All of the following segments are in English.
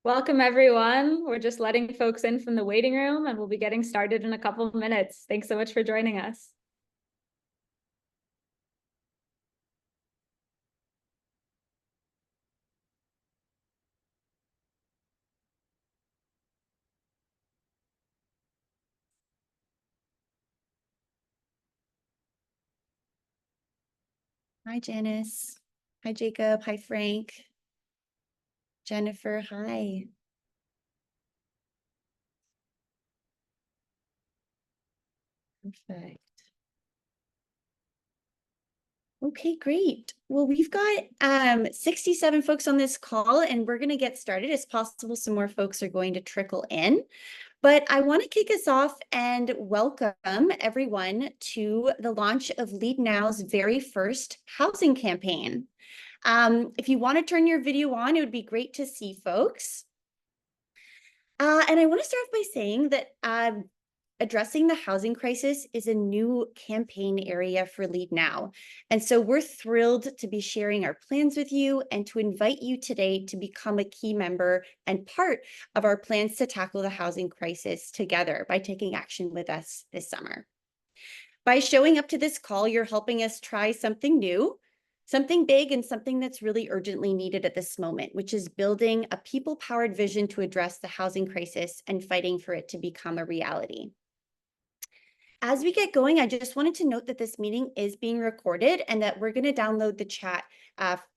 Welcome, everyone. We're just letting folks in from the waiting room, and we'll be getting started in a couple of minutes. Thanks so much for joining us. Hi, Janice. Hi, Jacob. Hi, Frank. Jennifer, hi. Perfect. Okay, great. Well, we've got 67 folks on this call, and we're going to get started. It's possible some more folks are going to trickle in. But I want to kick us off and welcome everyone to the launch of Leadnow's very first housing campaign. If you want to turn your video on, it would be great to see folks. And I want to start off by saying that addressing the housing crisis is a new campaign area for Leadnow. And so we're thrilled to be sharing our plans with you and to invite you today to become a key member and part of our plans to tackle the housing crisis together by taking action with us this summer. By showing up to this call, you're helping us try something new, something big, and something that's really urgently needed at this moment, which is building a people-powered vision to address the housing crisis and fighting for it to become a reality. As we get going, I just wanted to note that this meeting is being recorded and that we're going to download the chat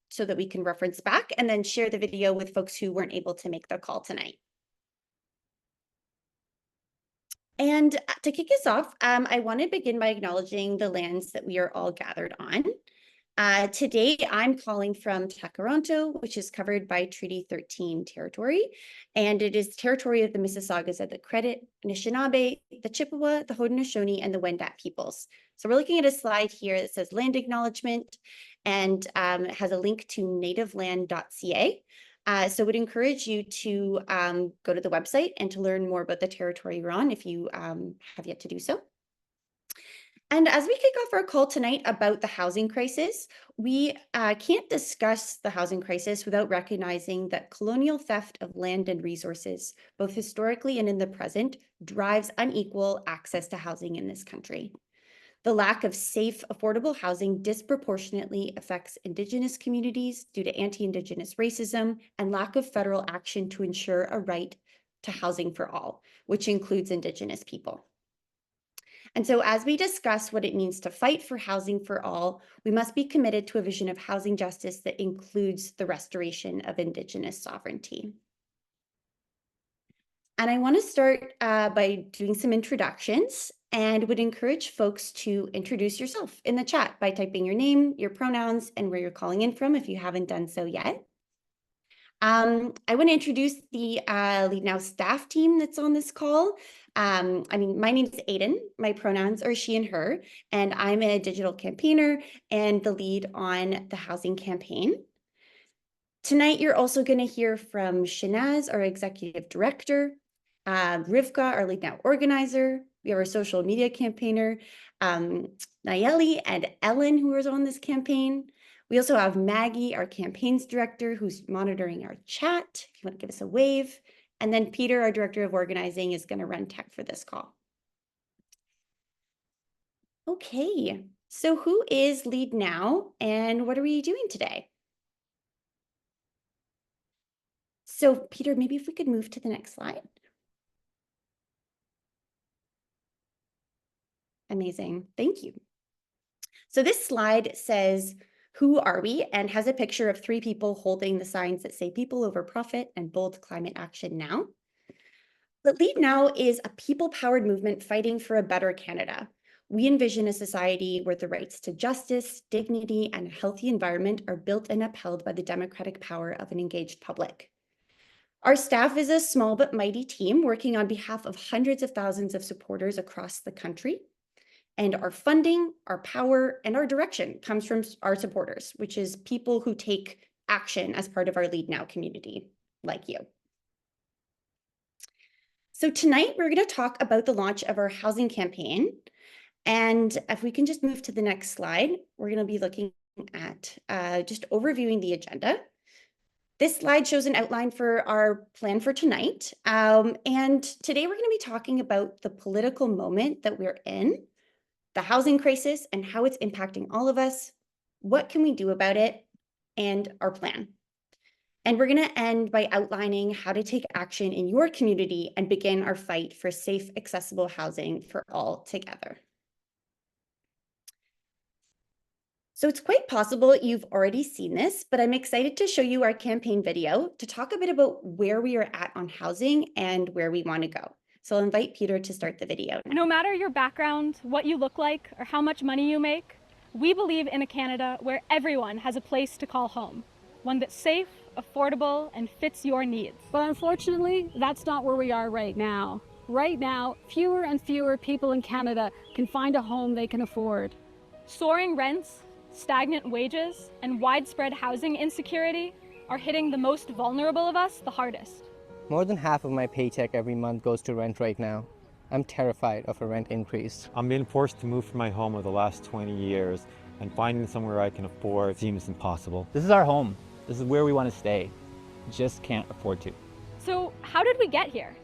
so that we can reference back and then share the video with folks who weren't able to make the call tonight. And to kick us off, I want to begin by acknowledging the lands that we are all gathered on. Today, I'm calling from Takaranto, which is covered by Treaty 13 territory, and it is territory of the Mississaugas of the Credit, Anishinaabe, the Chippewa, the Haudenosaunee, and the Wendat peoples. So we're looking at a slide here that says land acknowledgement and has a link to nativeland.ca. So I would encourage you to go to the website and to learn more about the territory you're on if you have yet to do so. And as we kick off our call tonight about the housing crisis, we can't discuss the housing crisis without recognizing that colonial theft of land and resources, both historically and in the present, drives unequal access to housing in this country. The lack of safe, affordable housing disproportionately affects Indigenous communities due to anti-Indigenous racism and lack of federal action to ensure a right to housing for all, which includes Indigenous people. And so as we discuss what it means to fight for housing for all, we must be committed to a vision of housing justice that includes the restoration of Indigenous sovereignty. And I want to start by doing some introductions and would encourage folks to introduce yourself in the chat by typing your name, your pronouns, and where you're calling in from if you haven't done so yet. I want to introduce the Leadnow staff team that's on this call. My name is Aiden. My pronouns are she and her, and I'm a digital campaigner and the lead on the housing campaign. Tonight, you're also going to hear from Shanaz, our executive director, Rivka, our Leadnow organizer. We have our social media campaigner, Nayeli and Ellen, who is on this campaign. We also have Maggie, our campaigns director, who's monitoring our chat, if you want to give us a wave. And then Peter, our director of organizing, is going to run tech for this call. Okay, so who is Leadnow and what are we doing today? So Peter, maybe if we could move to the next slide. Amazing, thank you. So this slide says, who are we? And has a picture of 3 people holding the signs that say people over profit and bold climate action now. But Leadnow is a people-powered movement fighting for a better Canada. We envision a society where the rights to justice, dignity, and a healthy environment are built and upheld by the democratic power of an engaged public. Our staff is a small but mighty team working on behalf of hundreds of thousands of supporters across the country. And our funding, our power, and our direction comes from our supporters, which is people who take action as part of our Leadnow community, like you. So tonight, we're going to talk about the launch of our housing campaign. And if we can just move to the next slide, we're going to be looking at just overviewing the agenda. This slide shows an outline for our plan for tonight. And today we're going to be talking about the political moment that we're in, the housing crisis and how it's impacting all of us, what can we do about it, and our plan. And we're going to end by outlining how to take action in your community and begin our fight for safe, accessible housing for all together. So it's quite possible you've already seen this, but I'm excited to show you our campaign video to talk a bit about where we are at on housing and where we want to go. So I'll invite Peter to start the video now. No matter your background, what you look like, or how much money you make, we believe in a Canada where everyone has a place to call home, one that's safe, affordable, and fits your needs. But unfortunately, that's not where we are right now. Right now, fewer and fewer people in Canada can find a home they can afford. Soaring rents, stagnant wages, and widespread housing insecurity are hitting the most vulnerable of us the hardest. More than half of my paycheck every month goes to rent right now. I'm terrified of a rent increase. I'm being forced to move from my home over the last 20 years, and finding somewhere I can afford seems impossible. This is our home. This is where we want to stay. Just can't afford to. So how did we get here?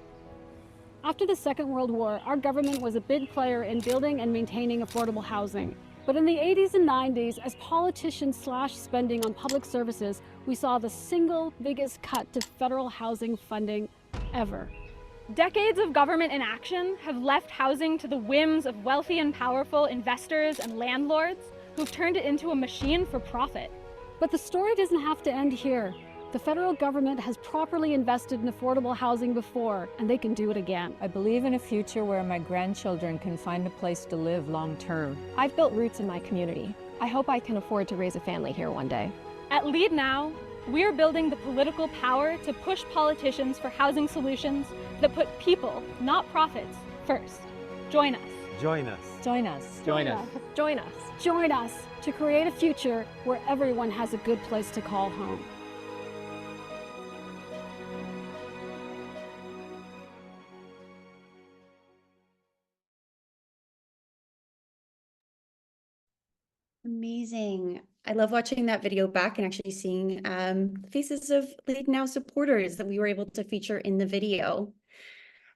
After the Second World War, our government was a big player in building and maintaining affordable housing. But in the 80s and 90s, as politicians slashed spending on public services, we saw the single biggest cut to federal housing funding ever. Decades of government inaction have left housing to the whims of wealthy and powerful investors and landlords who've turned it into a machine for profit. But the story doesn't have to end here. The federal government has properly invested in affordable housing before, and they can do it again. I believe in a future where my grandchildren can find a place to live long term. I've built roots in my community. I hope I can afford to raise a family here one day. At Leadnow, we're building the political power to push politicians for housing solutions that put people, not profits, first. Join us. Join us. Join us. Join us. Join us. Join us to create a future where everyone has a good place to call home. Amazing. I love watching that video back and actually seeing faces of Leadnow supporters that we were able to feature in the video.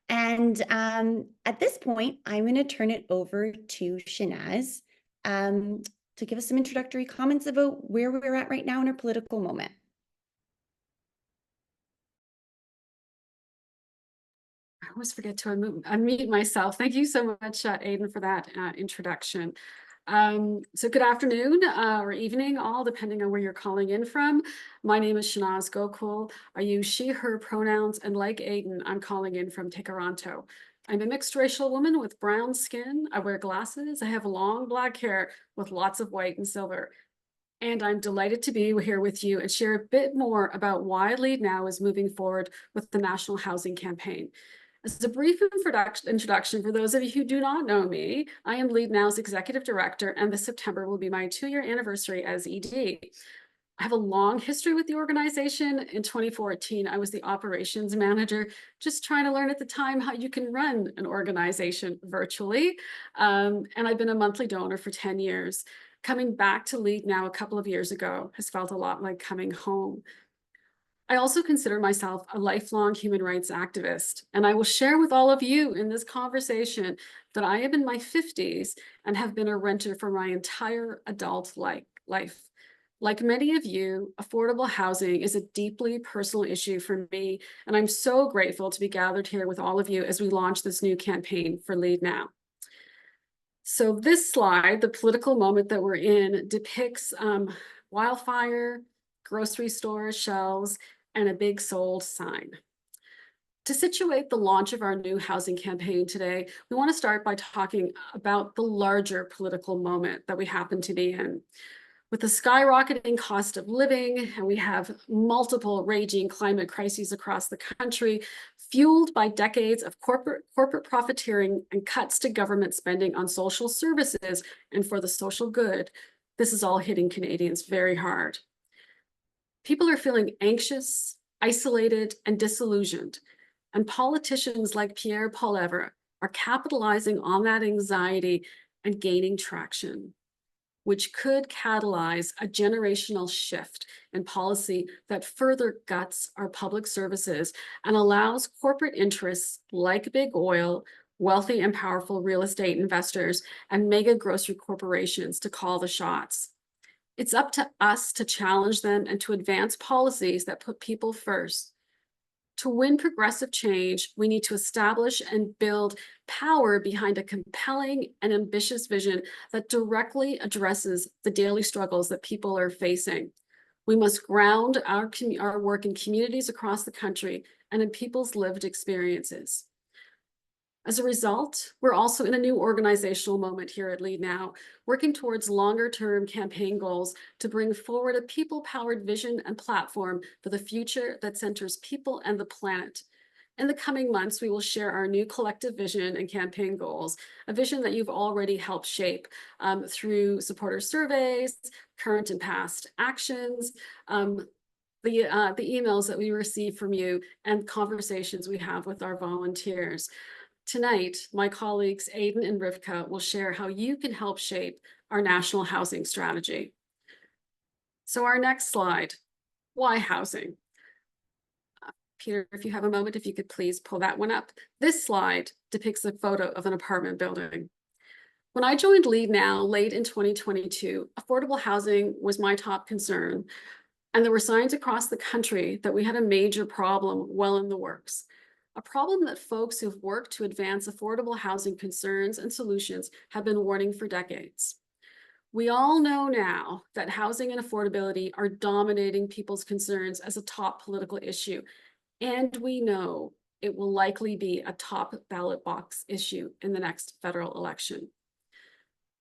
And at this point, I'm going to turn it over to Shanaz to give us some introductory comments about where we're at right now in our political moment. I always forget to unmute myself. Thank you so much, Aidan, for that introduction. So good afternoon or evening, all, depending on where you're calling in from. My name is Shanaz Gokul. I use she, her pronouns, and like Aidan, I'm calling in from Toronto. I'm a mixed racial woman with brown skin. I wear glasses. I have long black hair with lots of white and silver. And I'm delighted to be here with you and share a bit more about why Leadnow is moving forward with the National Housing Campaign. As a brief introduction for those of you who do not know me, I am Leadnow's Executive Director, and this September will be my 2-year anniversary as ED. I have a long history with the organization. In 2014, I was the operations manager, just trying to learn at the time how you can run an organization virtually. And I've been a monthly donor for 10 years. Coming back to Leadnow a couple of years ago has felt a lot like coming home. I also consider myself a lifelong human rights activist, and I will share with all of you in this conversation that I am in my 50s and have been a renter for my entire adult life. Like many of you, affordable housing is a deeply personal issue for me, and I'm so grateful to be gathered here with all of you as we launch this new campaign for Leadnow. So this slide, the political moment that we're in, depicts wildfire, grocery store shelves, and a big sold sign. To situate the launch of our new housing campaign today, we want to start by talking about the larger political moment that we happen to be in. With the skyrocketing cost of living, and we have multiple raging climate crises across the country, fueled by decades of corporate profiteering and cuts to government spending on social services and for the social good, this is all hitting Canadians very hard. People are feeling anxious, isolated, and disillusioned, and politicians like Pierre Poilievre are capitalizing on that anxiety and gaining traction. which could catalyze a generational shift in policy that further guts our public services and allows corporate interests like big oil, wealthy and powerful real estate investors, and mega grocery corporations to call the shots. It's up to us to challenge them and to advance policies that put people first. To win progressive change, we need to establish and build power behind a compelling and ambitious vision that directly addresses the daily struggles that people are facing. We must ground our work in communities across the country and in people's lived experiences. As a result, we're also in a new organizational moment here at Leadnow, working towards longer-term campaign goals to bring forward a people-powered vision and platform for the future that centers people and the planet. In the coming months, we will share our new collective vision and campaign goals, a vision that you've already helped shape through supporter surveys, current and past actions, the emails that we receive from you, and conversations we have with our volunteers. Tonight, my colleagues Aidan and Rivka will share how you can help shape our national housing strategy. So our next slide, why housing? Peter, if you have a moment, if you could please pull that one up. This slide depicts a photo of an apartment building. When I joined Leadnow late in 2022, affordable housing was my top concern, and there were signs across the country that we had a major problem well in the works. A problem that folks who've worked to advance affordable housing concerns and solutions have been warning for decades. We all know now that housing and affordability are dominating people's concerns as a top political issue, and we know it will likely be a top ballot box issue in the next federal election.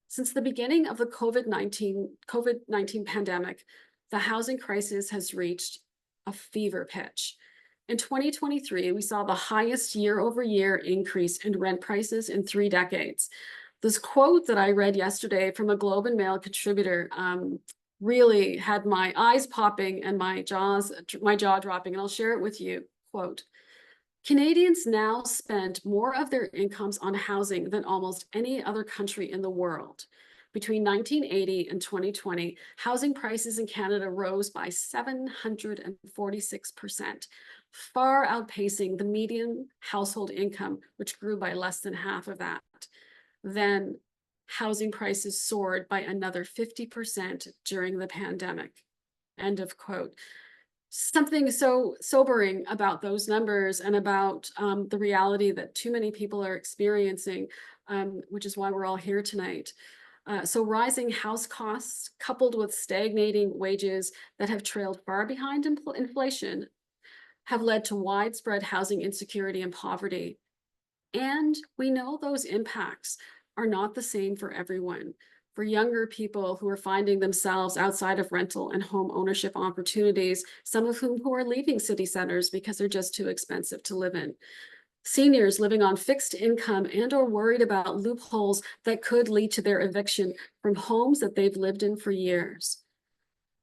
Since the beginning of the COVID-19 pandemic, the housing crisis has reached a fever pitch. In 2023, we saw the highest year-over-year increase in rent prices in 3 decades. This quote that I read yesterday from a Globe and Mail contributor really had my eyes popping and my jaw dropping, and I'll share it with you. Quote, Canadians now spend more of their incomes on housing than almost any other country in the world. Between 1980 and 2020, housing prices in Canada rose by 746%, far outpacing the median household income, which grew by less than half of that. Then housing prices soared by another 50% during the pandemic. End of quote. Something so sobering about those numbers and about the reality that too many people are experiencing, which is why we're all here tonight. So rising house costs coupled with stagnating wages that have trailed far behind inflation have led to widespread housing insecurity and poverty. And we know those impacts are not the same for everyone. For younger people who are finding themselves outside of rental and home ownership opportunities, some of whom are leaving city centers because they're just too expensive to live in. Seniors living on fixed income and or worried about loopholes that could lead to their eviction from homes that they've lived in for years.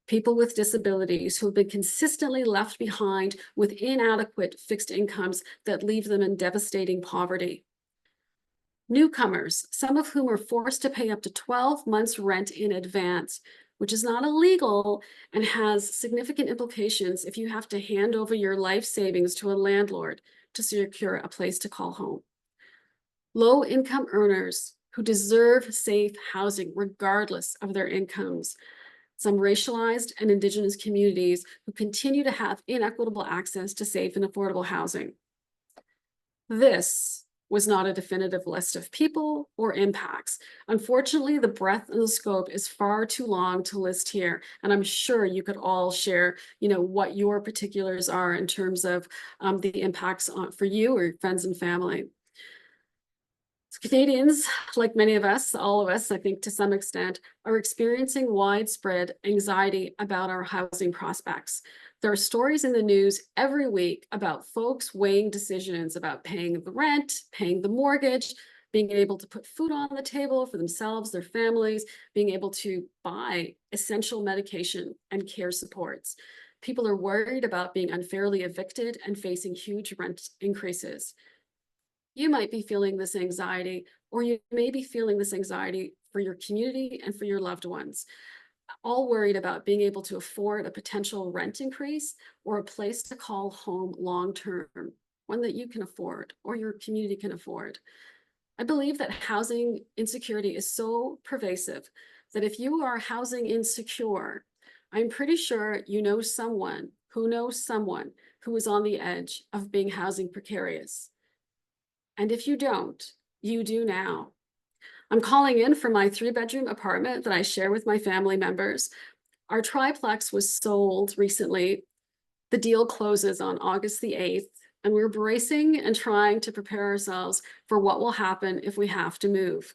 People with disabilities who have been consistently left behind with inadequate fixed incomes that leave them in devastating poverty. Newcomers, some of whom are forced to pay up to 12 months rent in advance, which is not illegal and has significant implications if you have to hand over your life savings to a landlord to secure a place to call home. Low-income earners who deserve safe housing regardless of their incomes. Some racialized and Indigenous communities who continue to have inequitable access to safe and affordable housing. This was not a definitive list of people or impacts. Unfortunately, the breadth and the scope is far too long to list here, and I'm sure you could all share, what your particulars are in terms of the impacts for you or your friends and family. Canadians, like many of us, all of us, I think to some extent, are experiencing widespread anxiety about our housing prospects. There are stories in the news every week about folks weighing decisions about paying the rent, paying the mortgage, being able to put food on the table for themselves, their families, being able to buy essential medication and care supports. People are worried about being unfairly evicted and facing huge rent increases. You might be feeling this anxiety, or you may be feeling this anxiety for your community and for your loved ones, all worried about being able to afford a potential rent increase or a place to call home long-term, one that you can afford or your community can afford. I believe that housing insecurity is so pervasive that if you are housing insecure, I'm pretty sure you know someone who knows someone who is on the edge of being housing precarious. And if you don't, you do now. I'm calling in from my 3-bedroom apartment that I share with my family members. Our triplex was sold recently. The deal closes on August the 8th, and we're bracing and trying to prepare ourselves for what will happen if we have to move.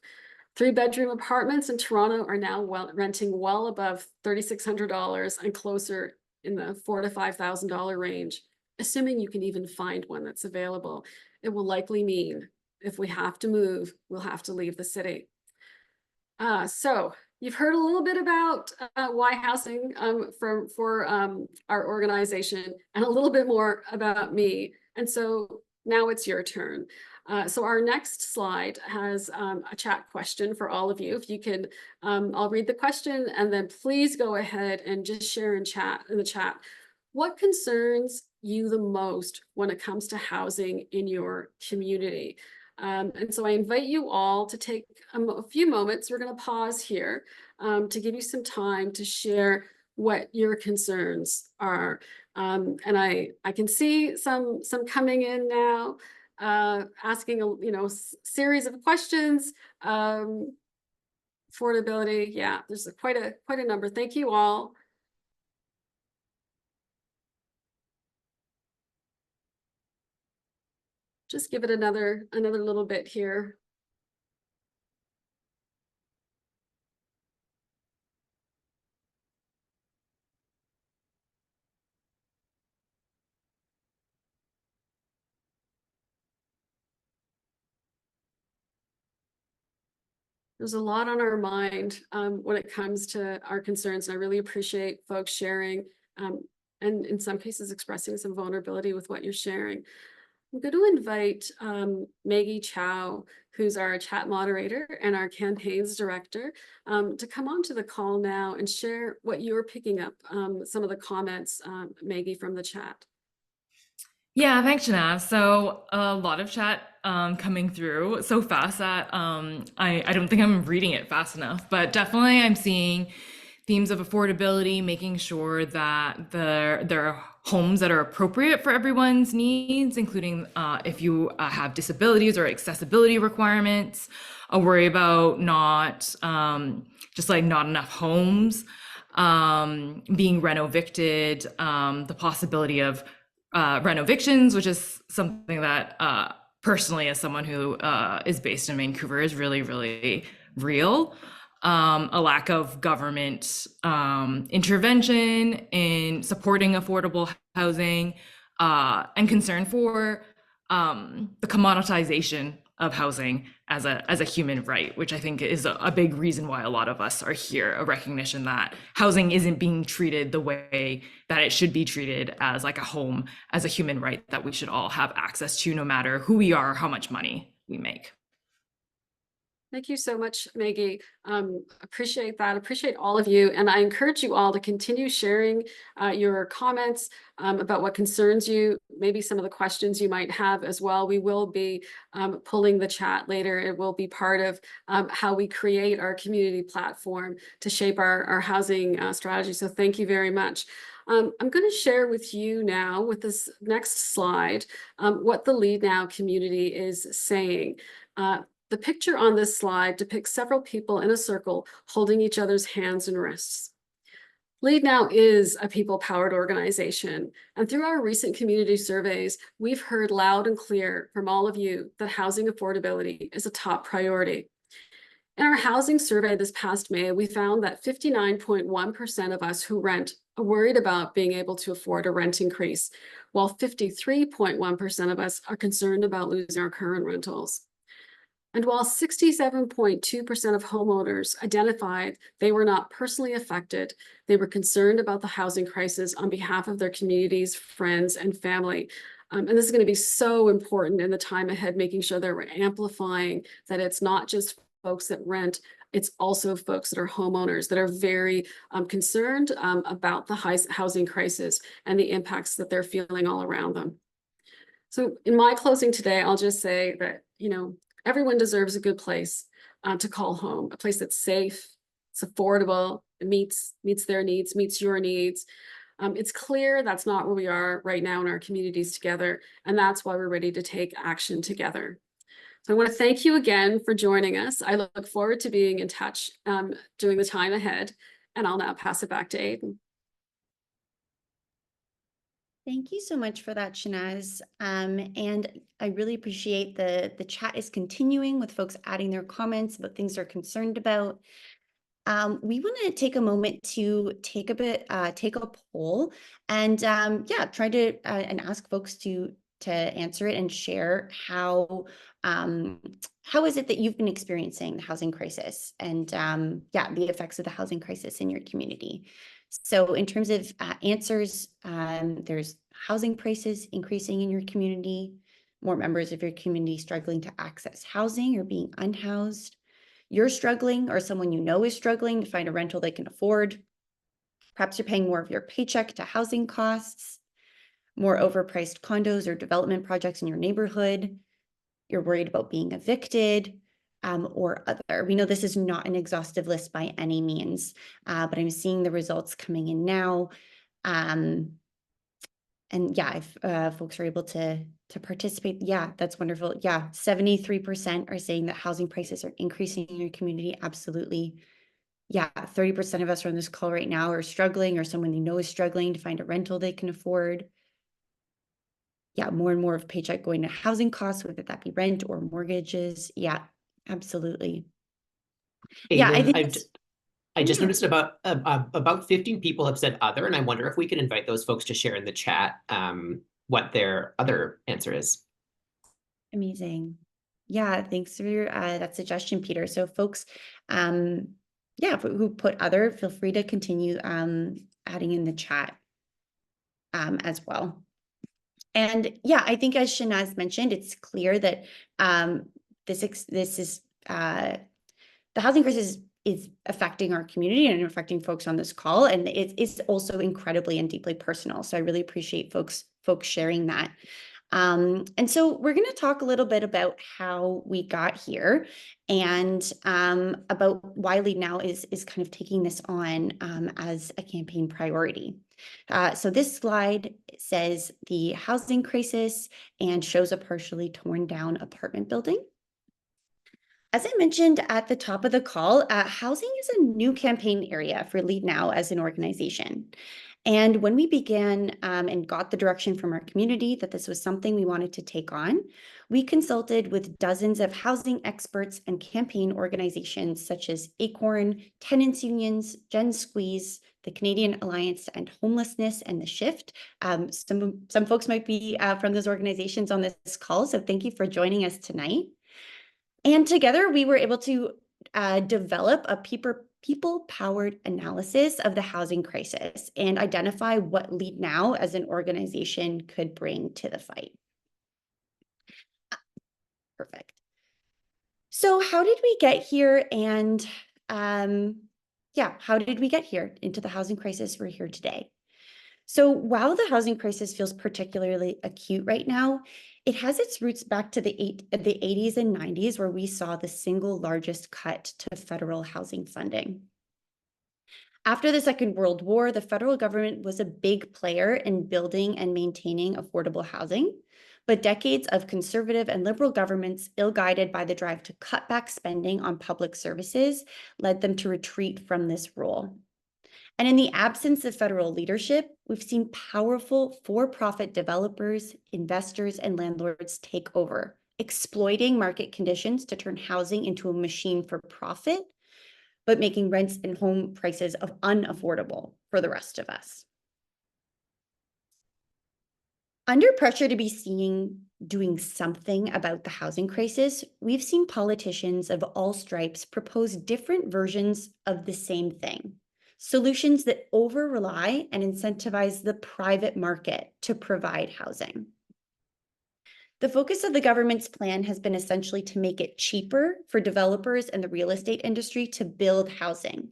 3-bedroom apartments in Toronto are now renting well above $3,600 and closer in the $4,000 to $5,000 range, assuming you can even find one that's available. It will likely mean if we have to move, we'll have to leave the city. So you've heard a little bit about why housing for our organization, and a little bit more about me. And so now it's your turn. So our next slide has a chat question for all of you. If you can, I'll read the question and then please go ahead and just share in the chat. What concerns you the most when it comes to housing in your community? And so I invite you all to take a few moments. We're going to pause here to give you some time to share what your concerns are. And I can see some coming in now, asking a series of questions. Affordability, yeah, there's quite a number. Thank you all. Just give it another little bit here. There's a lot on our mind when it comes to our concerns, and I really appreciate folks sharing and in some cases expressing some vulnerability with what you're sharing. I'm going to invite Maggie Chow, who's our chat moderator and our campaigns director, to come onto the call now and share what you're picking up, some of the comments, Maggie, from the chat. Yeah, thanks, Shanaz. So a lot of chat coming through so fast that I don't think I'm reading it fast enough, but definitely I'm seeing themes of affordability, making sure that there are homes that are appropriate for everyone's needs, including if you have disabilities or accessibility requirements, a worry about not enough homes being renovicted, the possibility of renovictions, which is something that personally, as someone who is based in Vancouver, is really, really real. A lack of government intervention in supporting affordable housing, and concern for the commoditization of housing as a human right, which I think is a big reason why a lot of us are here, a recognition that housing isn't being treated the way that it should be treated, as like a home, as a human right that we should all have access to, no matter who we are, how much money we make. Thank you so much, Maggie. Appreciate that. Appreciate all of you. And I encourage you all to continue sharing your comments about what concerns you, maybe some of the questions you might have as well. We will be pulling the chat later. It will be part of how we create our community platform to shape our housing strategy. So thank you very much. I'm going to share with you now, with this next slide, what the Leadnow community is saying. The picture on this slide depicts several people in a circle holding each other's hands and wrists. Leadnow is a people-powered organization, and through our recent community surveys, we've heard loud and clear from all of you that housing affordability is a top priority. In our housing survey this past May, we found that 59.1% of us who rent are worried about being able to afford a rent increase, while 53.1% of us are concerned about losing our current rentals. And while 67.2% of homeowners identified they were not personally affected, they were concerned about the housing crisis on behalf of their communities, friends, and family. And this is going to be so important in the time ahead, making sure that we're amplifying that it's not just folks that rent it's also folks that are homeowners that are very concerned about the housing crisis and the impacts that they're feeling all around them. So in my closing today, I'll just say that, everyone deserves a good place to call home, a place that's safe, it's affordable, it meets their needs, meets your needs. It's clear that's not where we are right now in our communities together, and that's why we're ready to take action together. So I want to thank you again for joining us. I look forward to being in touch during the time ahead, and I'll now pass it back to Aidan. Thank you so much for that, Shanaz. And I really appreciate the chat is continuing with folks adding their comments about things they're concerned about. We want to take a moment to take a poll and try to and ask folks to answer it and share how is it that you've been experiencing the housing crisis and the effects of the housing crisis in your community. So in terms of answers, there's housing prices increasing in your community, more members of your community struggling to access housing or being unhoused. You're struggling or someone you know is struggling to find a rental they can afford. Perhaps you're paying more of your paycheck to housing costs, more overpriced condos or development projects in your neighborhood. You're worried about being evicted or other. We know this is not an exhaustive list by any means, but I'm seeing the results coming in now. If folks are able to participate, that's wonderful. 73% are saying that housing prices are increasing in your community. Absolutely. 30% of us are on this call right now are struggling, or someone they know is struggling to find a rental they can afford. More and more of paycheck going to housing costs, whether that be rent or mortgages. Absolutely. Aidan, I just noticed about 15 people have said other, and I wonder if we could invite those folks to share in the chat what their other answer is. Amazing. Thanks for that suggestion, Peter. So folks, who put other, feel free to continue adding in the chat as well. And I think as Shanaz mentioned, it's clear that this is the housing crisis is affecting our community and affecting folks on this call, and it's also incredibly and deeply personal. So I really appreciate folks sharing that. And so we're going to talk a little bit about how we got here and about why Leadnow is kind of taking this on as a campaign priority. So this slide says the housing crisis and shows a partially torn down apartment building. As I mentioned at the top of the call, housing is a new campaign area for Leadnow as an organization. And when we began and got the direction from our community that this was something we wanted to take on, we consulted with dozens of housing experts and campaign organizations such as Acorn, tenants unions, Gen Squeeze, the Canadian Alliance to End Homelessness, and The Shift. Some folks might be from those organizations on this call, so thank you for joining us tonight. And together we were able to develop a people-powered analysis of the housing crisis and identify what Leadnow as an organization could bring to the fight. Perfect. So how did we get here? And how did we get here into the housing crisis we're here today? So while the housing crisis feels particularly acute right now, it has its roots back to the 80s and 90s, where we saw the single largest cut to federal housing funding. After the Second World War, the federal government was a big player in building and maintaining affordable housing, but decades of conservative and liberal governments, ill-guided by the drive to cut back spending on public services, led them to retreat from this role. And in the absence of federal leadership, we've seen powerful for-profit developers, investors, and landlords take over, exploiting market conditions to turn housing into a machine for profit, but making rents and home prices unaffordable for the rest of us. Under pressure to be doing something about the housing crisis, we've seen politicians of all stripes propose different versions of the same thing. Solutions that over-rely and incentivize the private market to provide housing. The focus of the government's plan has been essentially to make it cheaper for developers and the real estate industry to build housing.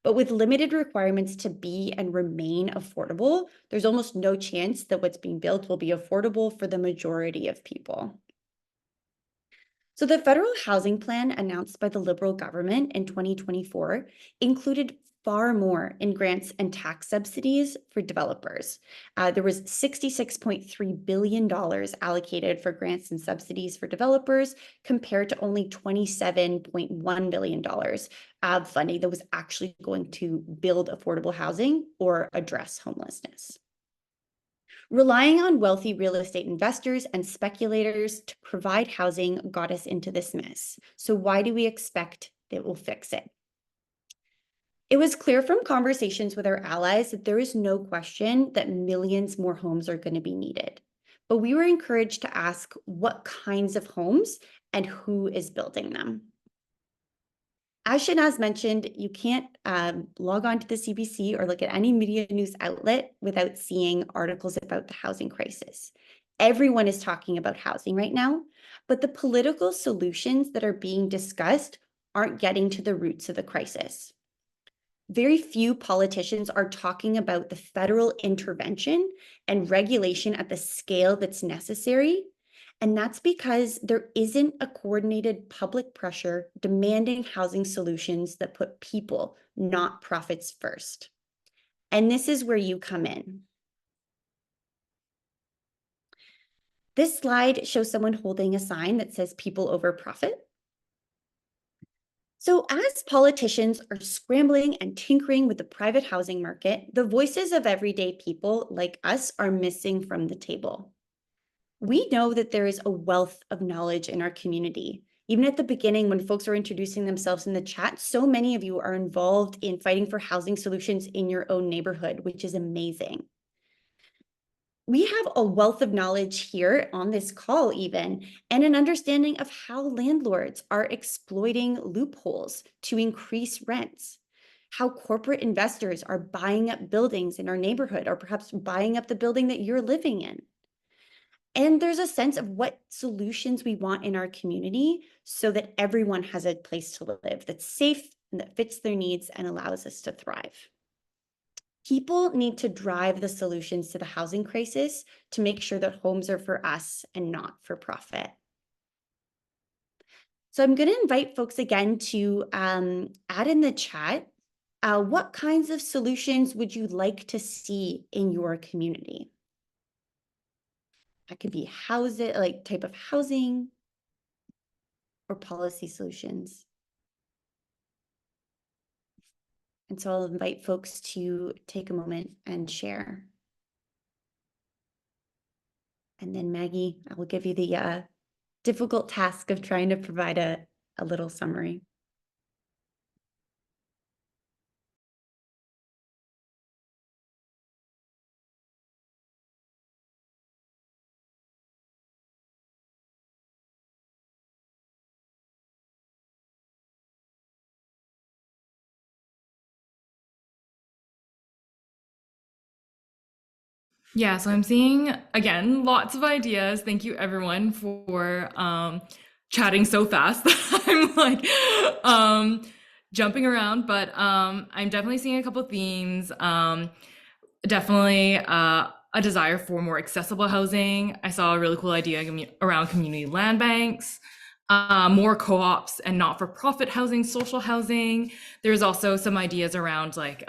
But with limited requirements to be and remain affordable, there's almost no chance that what's being built will be affordable for the majority of people. So the federal housing plan announced by the Liberal government in 2024 included far more in grants and tax subsidies for developers. There was $66.3 billion allocated for grants and subsidies for developers compared to only $27.1 billion of funding that was actually going to build affordable housing or address homelessness. Relying on wealthy real estate investors and speculators to provide housing got us into this mess. So why do we expect it will fix it? It was clear from conversations with our allies that there is no question that millions more homes are going to be needed. But we were encouraged to ask what kinds of homes and who is building them. As Shanaz mentioned, you can't log on to the CBC or look at any media news outlet without seeing articles about the housing crisis. Everyone is talking about housing right now, but the political solutions that are being discussed aren't getting to the roots of the crisis. Very few politicians are talking about the federal intervention and regulation at the scale that's necessary. And that's because there isn't a coordinated public pressure demanding housing solutions that put people, not profits, first. And this is where you come in. This slide shows someone holding a sign that says people over profit. So as politicians are scrambling and tinkering with the private housing market, the voices of everyday people like us are missing from the table. We know that there is a wealth of knowledge in our community. Even at the beginning, when folks are introducing themselves in the chat, so many of you are involved in fighting for housing solutions in your own neighborhood, which is amazing. We have a wealth of knowledge here on this call even, and an understanding of how landlords are exploiting loopholes to increase rents, how corporate investors are buying up buildings in our neighborhood, or perhaps buying up the building that you're living in. And there's a sense of what solutions we want in our community so that everyone has a place to live that's safe and that fits their needs and allows us to thrive. People need to drive the solutions to the housing crisis to make sure that homes are for us and not for profit. So I'm going to invite folks again to add in the chat, what kinds of solutions would you like to see in your community? That could be housing, like type of housing or policy solutions. And so I'll invite folks to take a moment and share. And then Maggie, I will give you the difficult task of trying to provide a little summary. Yeah, so I'm seeing, again, lots of ideas. Thank you everyone for chatting so fast. I'm like jumping around, but I'm definitely seeing a couple of themes. Definitely a desire for more accessible housing. I saw a really cool idea around community land banks, more co-ops and not-for-profit housing, social housing. There's also some ideas around like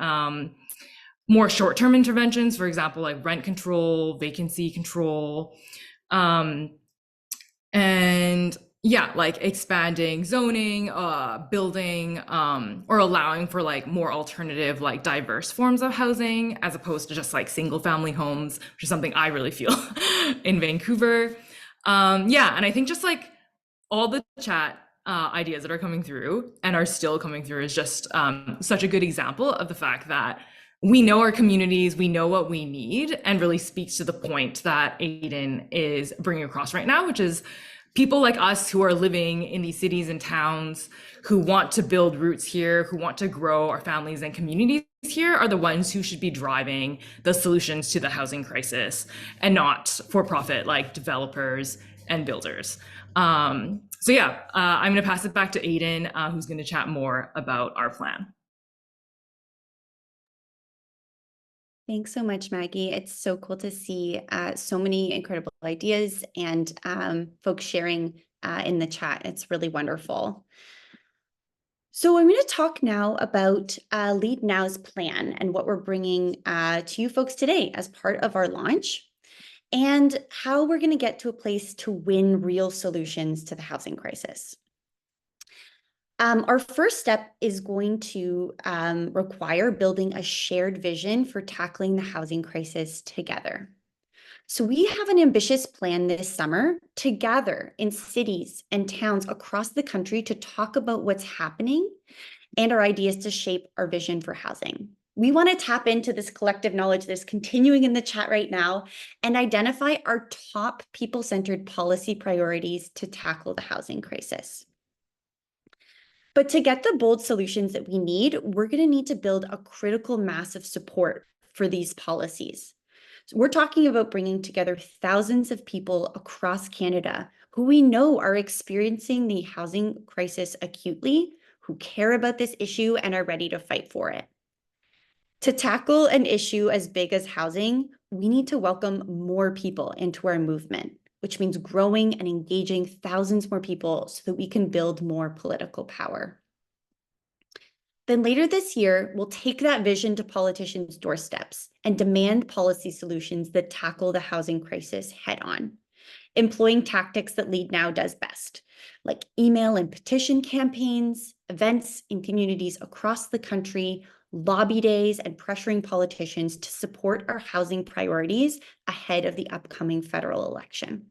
more short-term interventions, for example, like rent control, vacancy control, and yeah, like expanding zoning, building, or allowing for like more alternative, like diverse forms of housing, as opposed to just like single family homes, which is something I really feel in Vancouver. Yeah, and I think just like all the chat ideas that are coming through and are still coming through is just such a good example of the fact that we know our communities, we know what we need, and really speaks to the point that Aiden is bringing across right now, which is people like us who are living in these cities and towns, who want to build roots here, who want to grow our families and communities here are the ones who should be driving the solutions to the housing crisis, and not for-profit like developers and builders. I'm going to pass it back to Aiden, who's going to chat more about our plan. Thanks so much, Maggie. It's so cool to see so many incredible ideas and folks sharing in the chat. It's really wonderful. So I'm going to talk now about Leadnow's plan and what we're bringing to you folks today as part of our launch, and how we're going to get to a place to win real solutions to the housing crisis. Our first step is going to require building a shared vision for tackling the housing crisis together. So we have an ambitious plan this summer to gather in cities and towns across the country to talk about what's happening and our ideas to shape our vision for housing. We want to tap into this collective knowledge that's continuing in the chat right now and identify our top people-centered policy priorities to tackle the housing crisis. But to get the bold solutions that we need, we're going to need to build a critical mass of support for these policies. So we're talking about bringing together thousands of people across Canada who we know are experiencing the housing crisis acutely, who care about this issue and are ready to fight for it. To tackle an issue as big as housing, we need to welcome more people into our movement, which means growing and engaging thousands more people so that we can build more political power. Then later this year, we'll take that vision to politicians' doorsteps and demand policy solutions that tackle the housing crisis head on, employing tactics that Leadnow does best, like email and petition campaigns, events in communities across the country, lobby days, and pressuring politicians to support our housing priorities ahead of the upcoming federal election.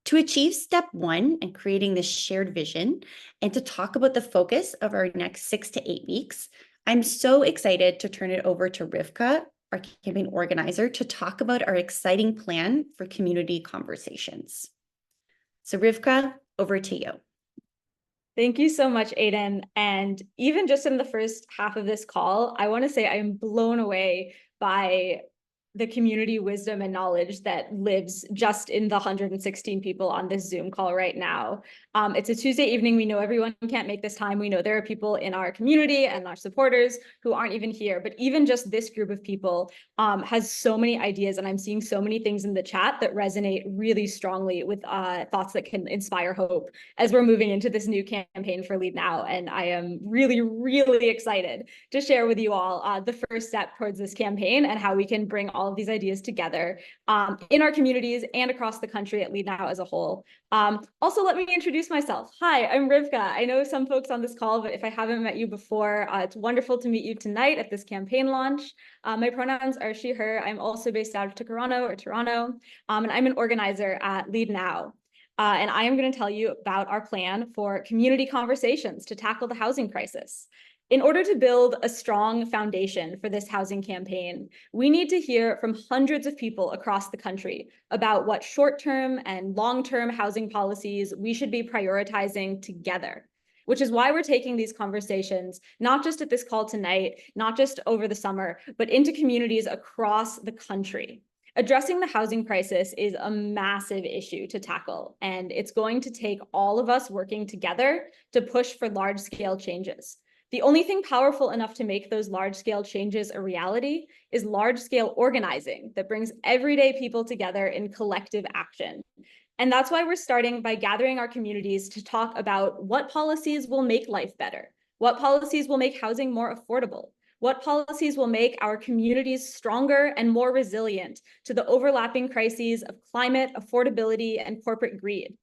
To achieve step one and creating this shared vision, and to talk about the focus of our next 6 to 8 weeks, I'm so excited to turn it over to Rivka, our campaign organizer, to talk about our exciting plan for community conversations. So Rivka, over to you. Thank you so much, Aiden. And even just in the first half of this call, I want to say I am blown away by the community wisdom and knowledge that lives just in the 116 people on this Zoom call right now. It's a Tuesday evening. We know everyone can't make this time. We know there are people in our community and our supporters who aren't even here, but even just this group of people has so many ideas, and I'm seeing so many things in the chat that resonate really strongly with thoughts that can inspire hope as we're moving into this new campaign for Leadnow. And I am really, really excited to share with you all the first step towards this campaign and how we can bring all of these ideas together in our communities and across the country at Leadnow as a whole. Also, let me introduce myself. Hi, I'm Rivka. I know some folks on this call, but if I haven't met you before, it's wonderful to meet you tonight at this campaign launch. My pronouns are she, her. I'm also based out of Toronto, and I'm an organizer at Leadnow. And I am going to tell you about our plan for community conversations to tackle the housing crisis. In order to build a strong foundation for this housing campaign, we need to hear from hundreds of people across the country about what short-term and long-term housing policies we should be prioritizing together, which is why we're taking these conversations, not just at this call tonight, not just over the summer, but into communities across the country. Addressing the housing crisis is a massive issue to tackle, and it's going to take all of us working together to push for large-scale changes. The only thing powerful enough to make those large-scale changes a reality is large-scale organizing that brings everyday people together in collective action. And that's why we're starting by gathering our communities to talk about what policies will make life better, what policies will make housing more affordable, what policies will make our communities stronger and more resilient to the overlapping crises of climate, affordability, and corporate greed.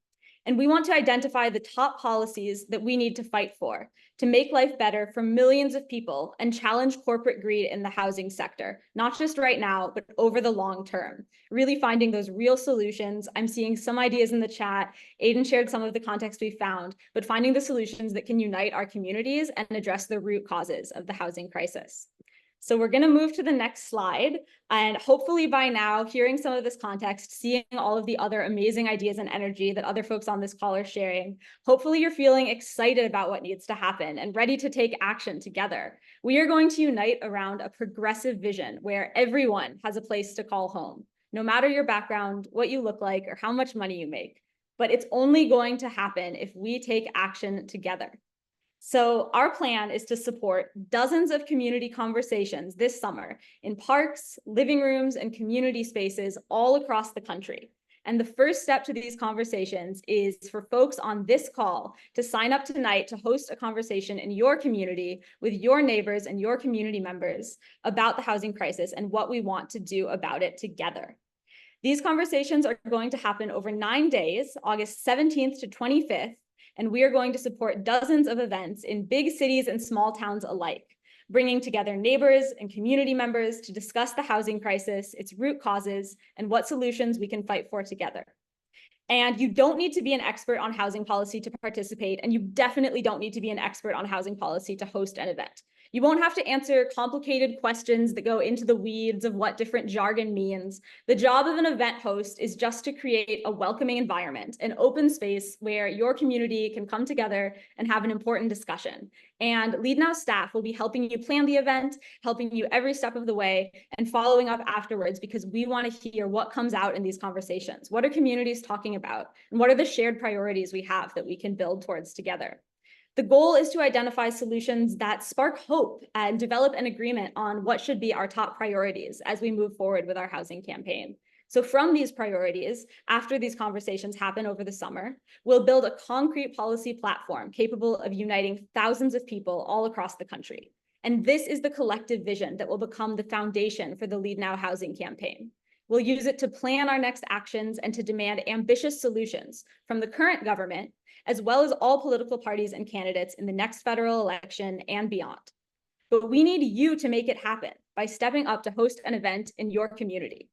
And we want to identify the top policies that we need to fight for to make life better for millions of people and challenge corporate greed in the housing sector, not just right now, but over the long term, really finding those real solutions. I'm seeing some ideas in the chat. Aiden shared some of the context we found, but finding the solutions that can unite our communities and address the root causes of the housing crisis. So we're going to move to the next slide. And hopefully by now, hearing some of this context, seeing all of the other amazing ideas and energy that other folks on this call are sharing, hopefully you're feeling excited about what needs to happen and ready to take action together. We are going to unite around a progressive vision where everyone has a place to call home, no matter your background, what you look like, or how much money you make. But it's only going to happen if we take action together. So our plan is to support dozens of community conversations this summer in parks, living rooms, and community spaces all across the country. And the first step to these conversations is for folks on this call to sign up tonight to host a conversation in your community with your neighbors and your community members about the housing crisis and what we want to do about it together. These conversations are going to happen over 9 days, August 17th to 25th, and we are going to support dozens of events in big cities and small towns alike, bringing together neighbors and community members to discuss the housing crisis, its root causes, and what solutions we can fight for together. And you don't need to be an expert on housing policy to participate, and you definitely don't need to be an expert on housing policy to host an event. You won't have to answer complicated questions that go into the weeds of what different jargon means. The job of an event host is just to create a welcoming environment, an open space where your community can come together and have an important discussion. And Leadnow staff will be helping you plan the event, helping you every step of the way, and following up afterwards because we want to hear what comes out in these conversations. What are communities talking about? And what are the shared priorities we have that we can build towards together? The goal is to identify solutions that spark hope and develop an agreement on what should be our top priorities as we move forward with our housing campaign. So from these priorities, after these conversations happen over the summer, we'll build a concrete policy platform capable of uniting thousands of people all across the country. And this is the collective vision that will become the foundation for the Leadnow housing campaign. We'll use it to plan our next actions and to demand ambitious solutions from the current government, as well as all political parties and candidates in the next federal election and beyond. But we need you to make it happen by stepping up to host an event in your community.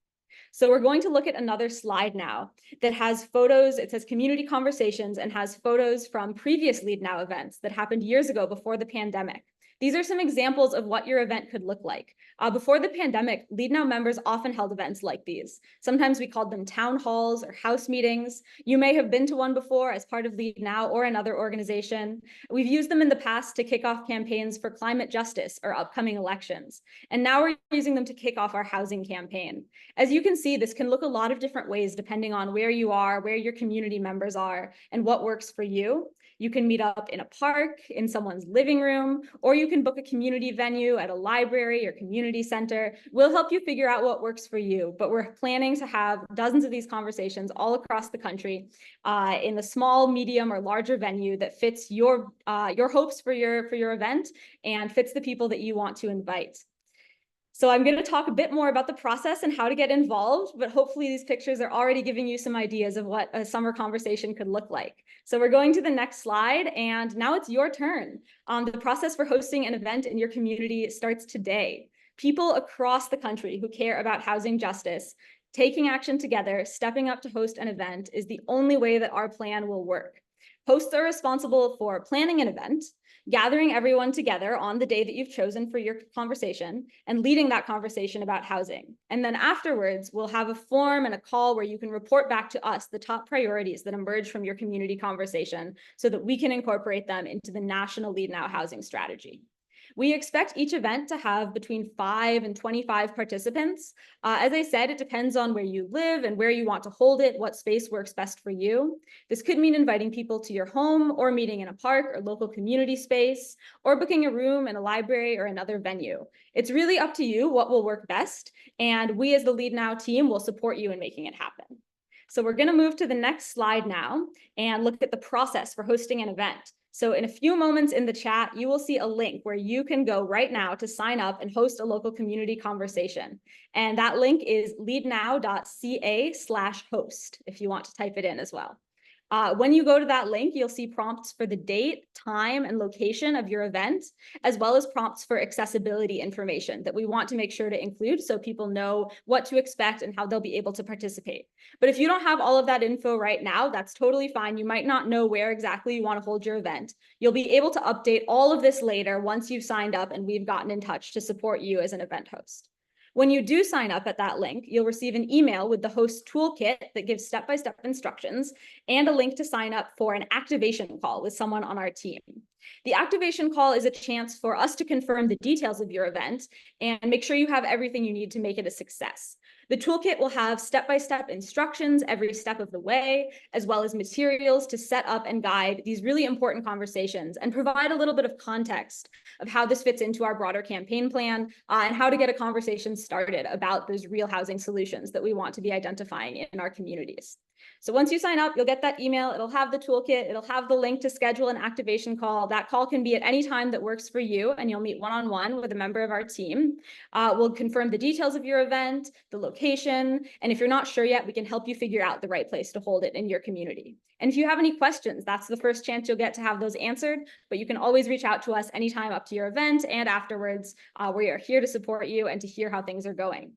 So we're going to look at another slide now that has photos. It says community conversations and has photos from previous Leadnow events that happened years ago before the pandemic. These are some examples of what your event could look like. Before the pandemic, Leadnow members often held events like these. Sometimes we called them town halls or house meetings. You may have been to one before as part of Leadnow or another organization. We've used them in the past to kick off campaigns for climate justice or upcoming elections. And now we're using them to kick off our housing campaign. As you can see, this can look a lot of different ways depending on where you are, where your community members are, and what works for you. You can meet up in a park, in someone's living room, or you can book a community venue at a library or community center. We'll help you figure out what works for you, but we're planning to have dozens of these conversations all across the country in a small, medium, or larger venue that fits your hopes for your event and fits the people that you want to invite. So I'm going to talk a bit more about the process and how to get involved, but hopefully these pictures are already giving you some ideas of what a summer conversation could look like. So we're going to the next slide, and now it's your turn. The process for hosting an event in your community starts today. People across the country who care about housing justice, taking action together, stepping up to host an event is the only way that our plan will work. Hosts are responsible for planning an event, gathering everyone together on the day that you've chosen for your conversation, and leading that conversation about housing. And then afterwards, we'll have a form and a call where you can report back to us the top priorities that emerge from your community conversation so that we can incorporate them into the national Leadnow housing strategy. We expect each event to have between 5 and 25 participants. As I said, it depends on where you live and where you want to hold it, what space works best for you. This could mean inviting people to your home or meeting in a park or local community space, or booking a room in a library or another venue. It's really up to you what will work best, and we as the Leadnow team will support you in making it happen. So we're going to move to the next slide now and look at the process for hosting an event. So in a few moments in the chat, you will see a link where you can go right now to sign up and host a local community conversation. And that link is leadnow.ca/host if you want to type it in as well. When you go to that link, you'll see prompts for the date, time, and location of your event, as well as prompts for accessibility information that we want to make sure to include so people know what to expect and how they'll be able to participate. But if you don't have all of that info right now, that's totally fine. You might not know where exactly you want to hold your event. You'll be able to update all of this later once you've signed up and we've gotten in touch to support you as an event host. When you do sign up at that link, you'll receive an email with the host toolkit that gives step-by-step instructions and a link to sign up for an activation call with someone on our team. The activation call is a chance for us to confirm the details of your event and make sure you have everything you need to make it a success. The toolkit will have step-by-step instructions every step of the way, as well as materials to set up and guide these really important conversations and provide a little bit of context of how this fits into our broader campaign plan and how to get a conversation started about those real housing solutions that we want to be identifying in our communities. So once you sign up, you'll get that email. It'll have the toolkit. It'll have the link to schedule an activation call. That call can be at any time that works for you, and you'll meet one-on-one with a member of our team. We'll confirm the details of your event, the location, and if you're not sure yet, we can help you figure out the right place to hold it in your community. And if you have any questions, that's the first chance you'll get to have those answered, but you can always reach out to us anytime up to your event and afterwards. We are here to support you and to hear how things are going.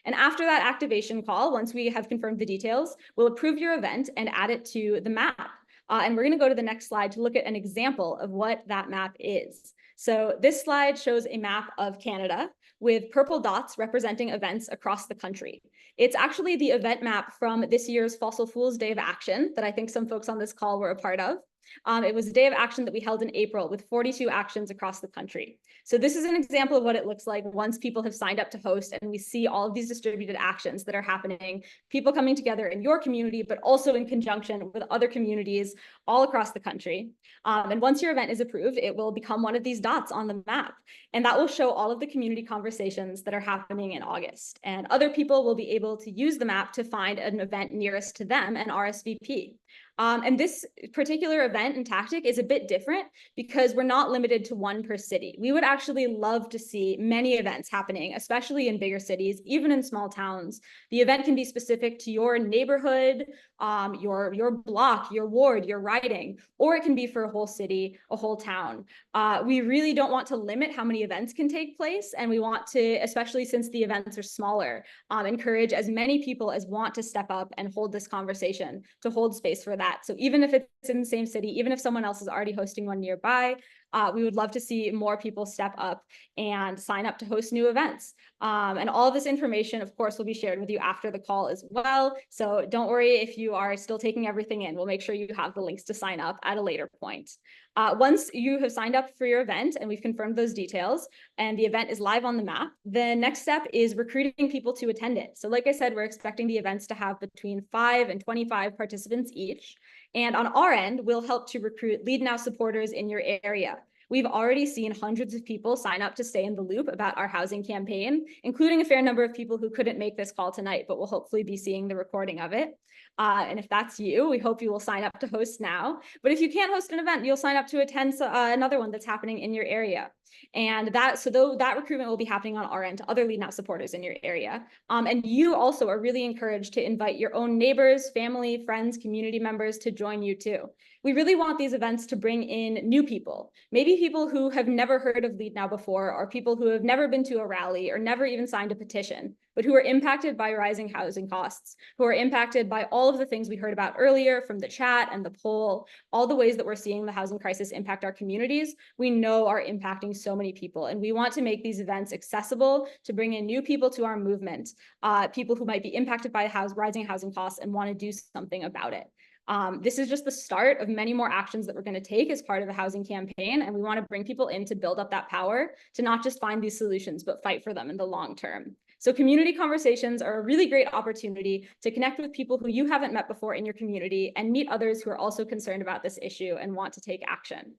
And after that activation call, once we have confirmed the details, we'll approve your event and add it to the map. And we're going to go to the next slide to look at an example of what that map is. So this slide shows a map of Canada with purple dots representing events across the country. It's actually the event map from this year's Fossil Fuels Day of Action that I think some folks on this call were a part of. It was a day of action that we held in April with 42 actions across the country. So this is an example of what it looks like once people have signed up to host and we see all of these distributed actions that are happening, people coming together in your community, but also in conjunction with other communities all across the country. And once your event is approved, it will become one of these dots on the map. And that will show all of the community conversations that are happening in August. And other people will be able to use the map to find an event nearest to them and RSVP. And this particular event and tactic is a bit different because we're not limited to one per city. We would actually love to see many events happening, especially in bigger cities, even in small towns. The event can be specific to your neighborhood, your block, your ward, your riding, or it can be for a whole city, a whole town. We really don't want to limit how many events can take place, and we want to, especially since the events are smaller, encourage as many people as want to step up and hold this conversation, to hold space for that. So even if it's in the same city, even if someone else is already hosting one nearby, we would love to see more people step up and sign up to host new events. And all of this information, of course, will be shared with you after the call as well. So don't worry if you are still taking everything in. We'll make sure you have the links to sign up at a later point. Once you have signed up for your event and we've confirmed those details and the event is live on the map, the next step is recruiting people to attend it. So like I said, we're expecting the events to have between 5 and 25 participants each. And on our end, we'll help to recruit Leadnow supporters in your area. We've already seen hundreds of people sign up to stay in the loop about our housing campaign, including a fair number of people who couldn't make this call tonight, but will hopefully be seeing the recording of it. And if that's you, we hope you will sign up to host now. But if you can't host an event, you'll sign up to attend another one that's happening in your area. And that recruitment will be happening on our end to other Leadnow supporters in your area. And you also are really encouraged to invite your own neighbors, family, friends, community members to join you too. We really want these events to bring in new people, maybe people who have never heard of Leadnow before, or people who have never been to a rally or never even signed a petition, but who are impacted by rising housing costs, who are impacted by all of the things we heard about earlier from the chat and the poll, all the ways that we're seeing the housing crisis impact our communities, we know are impacting so many people. And we want to make these events accessible to bring in new people to our movement, people who might be impacted by rising housing costs and want to do something about it. This is just the start of many more actions that we're going to take as part of the housing campaign. And we want to bring people in to build up that power to not just find these solutions, but fight for them in the long term. So community conversations are a really great opportunity to connect with people who you haven't met before in your community and meet others who are also concerned about this issue and want to take action.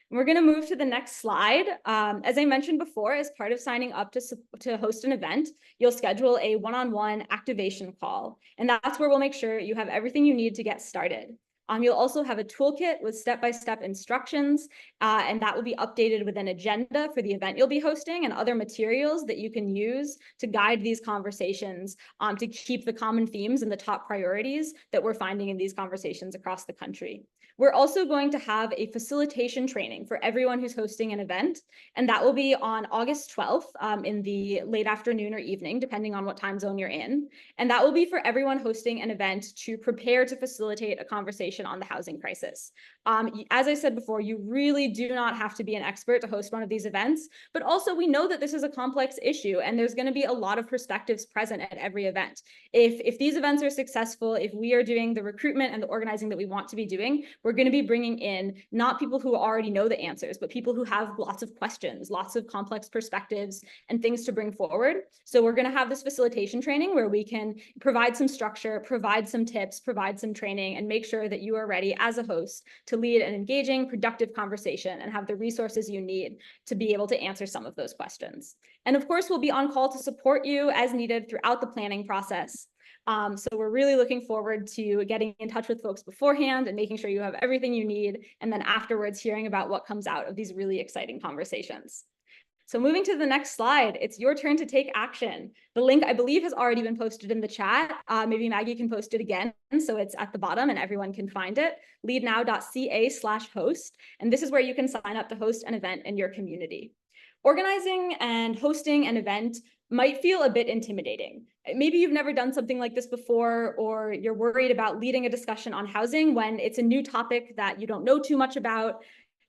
We're going to move to the next slide. As I mentioned before, as part of signing up to host an event, you'll schedule a one-on-one activation call. And that's where we'll make sure you have everything you need to get started. You'll also have a toolkit with step-by-step instructions, and that will be updated with an agenda for the event you'll be hosting and other materials that you can use to guide these conversations, to keep the common themes and the top priorities that we're finding in these conversations across the country. We're also going to have a facilitation training for everyone who's hosting an event, and that will be on August 12th in the late afternoon or evening, depending on what time zone you're in. And that will be for everyone hosting an event to prepare to facilitate a conversation on the housing crisis. As I said before, you really do not have to be an expert to host one of these events, but also we know that this is a complex issue and there's going to be a lot of perspectives present at every event. If these events are successful, if we are doing the recruitment and the organizing that we want to be doing, we're going to be bringing in not people who already know the answers, but people who have lots of questions, lots of complex perspectives and things to bring forward. So we're going to have this facilitation training where we can provide some structure, provide some tips, provide some training, and make sure that you are ready as a host to lead an engaging, productive conversation and have the resources you need to be able to answer some of those questions. And of course, we'll be on call to support you as needed throughout the planning process. So we're really looking forward to getting in touch with folks beforehand and making sure you have everything you need, and then afterwards hearing about what comes out of these really exciting conversations. So moving to the next slide, it's your turn to take action. The link, I believe, has already been posted in the chat. Maybe Maggie can post it again, so it's at the bottom and everyone can find it, leadnow.ca/host. And this is where you can sign up to host an event in your community. Organizing and hosting an event might feel a bit intimidating. Maybe you've never done something like this before, or you're worried about leading a discussion on housing when it's a new topic that you don't know too much about.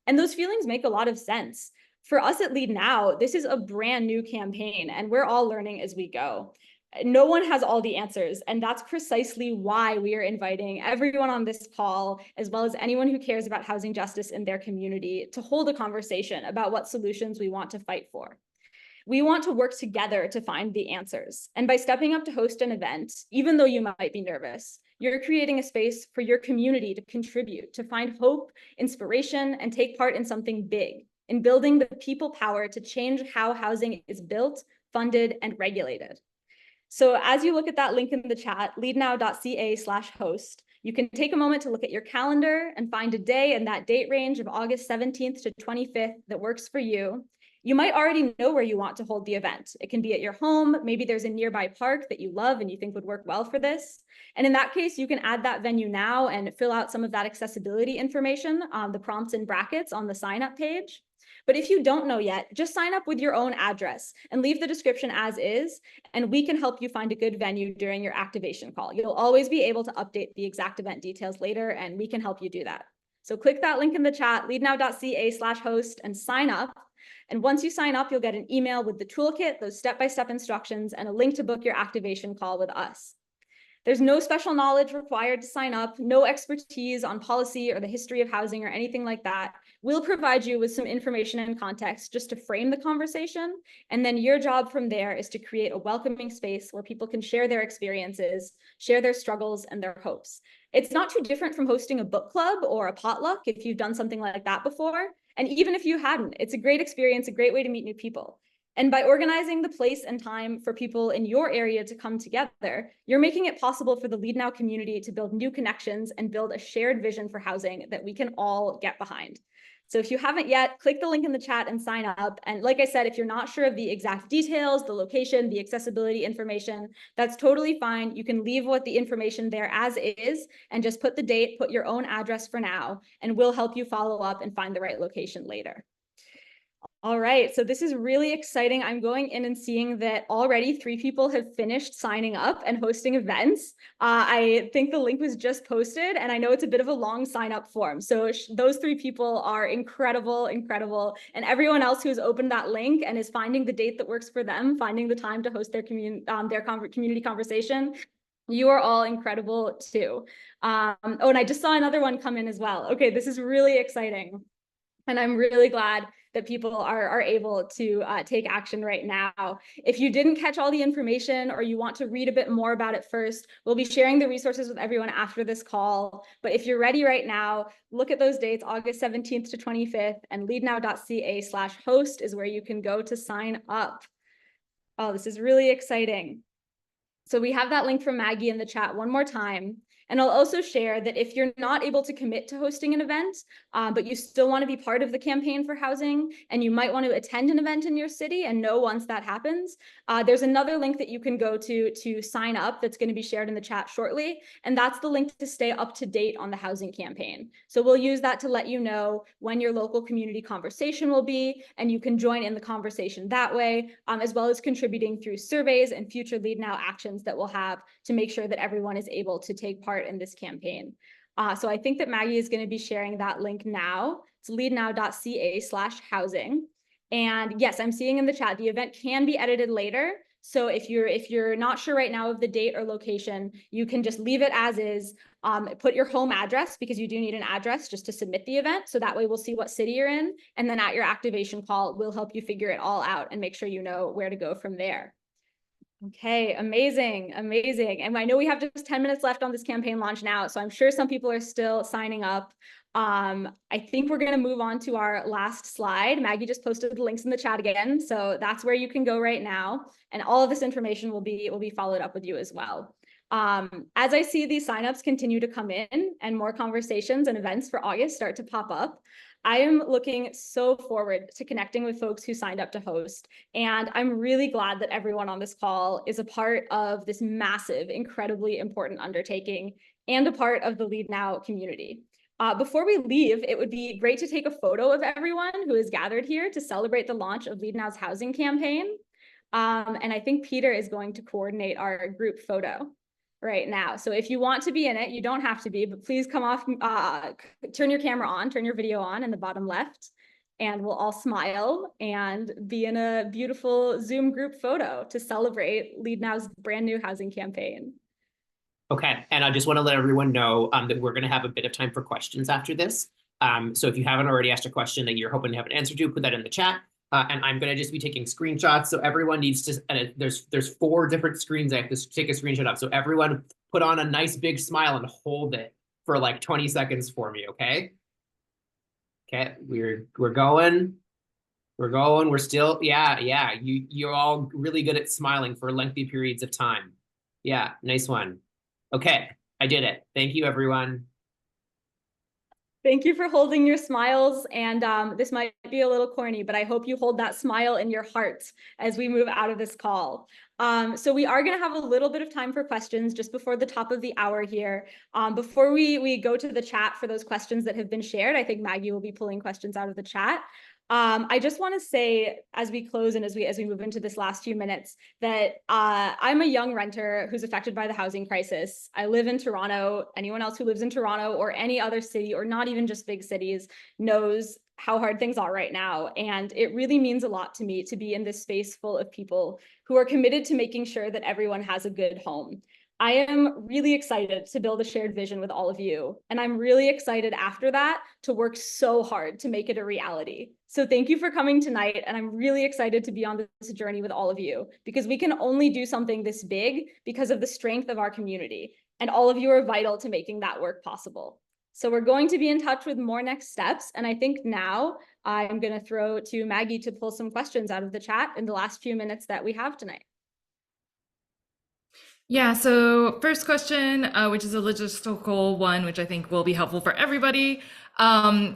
And those feelings make a lot of sense. For us at Leadnow, this is a brand new campaign and we're all learning as we go. No one has all the answers, and that's precisely why we are inviting everyone on this call, as well as anyone who cares about housing justice in their community, to hold a conversation about what solutions we want to fight for. We want to work together to find the answers. And by stepping up to host an event, even though you might be nervous, you're creating a space for your community to contribute, to find hope, inspiration, and take part in something big, in building the people power to change how housing is built, funded, and regulated. So as you look at that link in the chat, leadnow.ca/host, you can take a moment to look at your calendar and find a day in that date range of August 17th to 25th that works for you. You might already know where you want to hold the event. It can be at your home. Maybe there's a nearby park that you love and you think would work well for this. And in that case, you can add that venue now and fill out some of that accessibility information, the prompts and brackets on the sign up page. But if you don't know yet, just sign up with your own address and leave the description as is, and we can help you find a good venue during your activation call. You'll always be able to update the exact event details later, and we can help you do that. So click that link in the chat, leadnow.ca/host, and sign up. And once you sign up, you'll get an email with the toolkit, those step-by-step instructions, and a link to book your activation call with us. There's no special knowledge required to sign up, no expertise on policy or the history of housing or anything like that. We'll provide you with some information and context just to frame the conversation. And then your job from there is to create a welcoming space where people can share their experiences, share their struggles and their hopes. It's not too different from hosting a book club or a potluck if you've done something like that before. And even if you hadn't, it's a great experience, a great way to meet new people. And by organizing the place and time for people in your area to come together, you're making it possible for the Leadnow community to build new connections and build a shared vision for housing that we can all get behind. So if you haven't yet, click the link in the chat and sign up. And like I said, if you're not sure of the exact details, the location, the accessibility information, that's totally fine. You can leave what the information there as is and just put the date, put your own address for now, and we'll help you follow up and find the right location later. All right, so this is really exciting. I'm going in and seeing that already 3 people have finished signing up and hosting events. I think the link was just posted, and I know it's a bit of a long sign up form. So those 3 people are incredible, incredible. And everyone else who's opened that link and is finding the date that works for them, finding the time to host their community conversation, you are all incredible too. Oh, and I just saw another one come in as well. Okay, this is really exciting. And I'm really glad that people are able to take action right now. If you didn't catch all the information or you want to read a bit more about it first, we'll be sharing the resources with everyone after this call. But if you're ready right now, look at those dates, August 17th to 25th, and leadnow.ca/host is where you can go to sign up. Oh, this is really exciting. So we have that link from Maggie in the chat one more time. And I'll also share that if you're not able to commit to hosting an event, but you still want to be part of the campaign for housing, and you might want to attend an event in your city and know once that happens, there's another link that you can go to sign up that's going to be shared in the chat shortly. And that's the link to stay up to date on the housing campaign. So we'll use that to let you know when your local community conversation will be, and you can join in the conversation that way, as well as contributing through surveys and future Leadnow actions that we'll have to make sure that everyone is able to take part in this campaign. So I think that Maggie is going to be sharing that link now. It's leadnow.ca/housing. And yes, I'm seeing in the chat, the event can be edited later. So if you're not sure right now of the date or location, you can just leave it as is, put your home address, because you do need an address just to submit the event. So that way we'll see what city you're in. And then at your activation call, we'll help you figure it all out and make sure you know where to go from there. Okay, amazing, amazing. And I know we have just 10 minutes left on this campaign launch now, so I'm sure some people are still signing up. I think we're going to move on to our last slide. Maggie just posted the links in the chat again, so that's where you can go right now. And all of this information will be followed up with you as well. As I see these signups continue to come in and more conversations and events for August start to pop up, I am looking so forward to connecting with folks who signed up to host. And I'm really glad that everyone on this call is a part of this massive, incredibly important undertaking and a part of the Leadnow community. Before we leave, it would be great to take a photo of everyone who is gathered here to celebrate the launch of Leadnow's housing campaign. And I think Peter is going to coordinate our group photo right now. So if you want to be in it, you don't have to be, but please come off, turn your camera on, turn your video on in the bottom left, and we'll all smile and be in a beautiful Zoom group photo to celebrate Leadnow's brand new housing campaign. Okay, and I just want to let everyone know that we're going to have a bit of time for questions after this. So if you haven't already asked a question that you're hoping to have an answer to, put that in the chat. And I'm going to just be taking screenshots. So everyone needs to, there's 4 different screens I have to take a screenshot of. So everyone put on a nice big smile and hold it for like 20 seconds for me, okay? Okay, we're going. We're still, yeah. You're all really good at smiling for lengthy periods of time. Yeah, nice one. Okay, I did it. Thank you, everyone. Thank you for holding your smiles. And this might be a little corny, but I hope you hold that smile in your heart as we move out of this call. So we are going to have a little bit of time for questions just before the top of the hour here. Before we go to the chat for those questions that have been shared, I think Maggie will be pulling questions out of the chat. I just want to say, as we close and as we move into this last few minutes, that I'm a young renter who's affected by the housing crisis. I live in Toronto. Anyone else who lives in Toronto or any other city, or not even just big cities, knows how hard things are right now. And it really means a lot to me to be in this space full of people who are committed to making sure that everyone has a good home. I am really excited to build a shared vision with all of you. And I'm really excited after that to work so hard to make it a reality. So thank you for coming tonight. And I'm really excited to be on this journey with all of you, because we can only do something this big because of the strength of our community. And all of you are vital to making that work possible. So we're going to be in touch with more next steps. And I think now I'm going to throw to Maggie to pull some questions out of the chat in the last few minutes that we have tonight. Yeah, so first question, which is a logistical one, which I think will be helpful for everybody,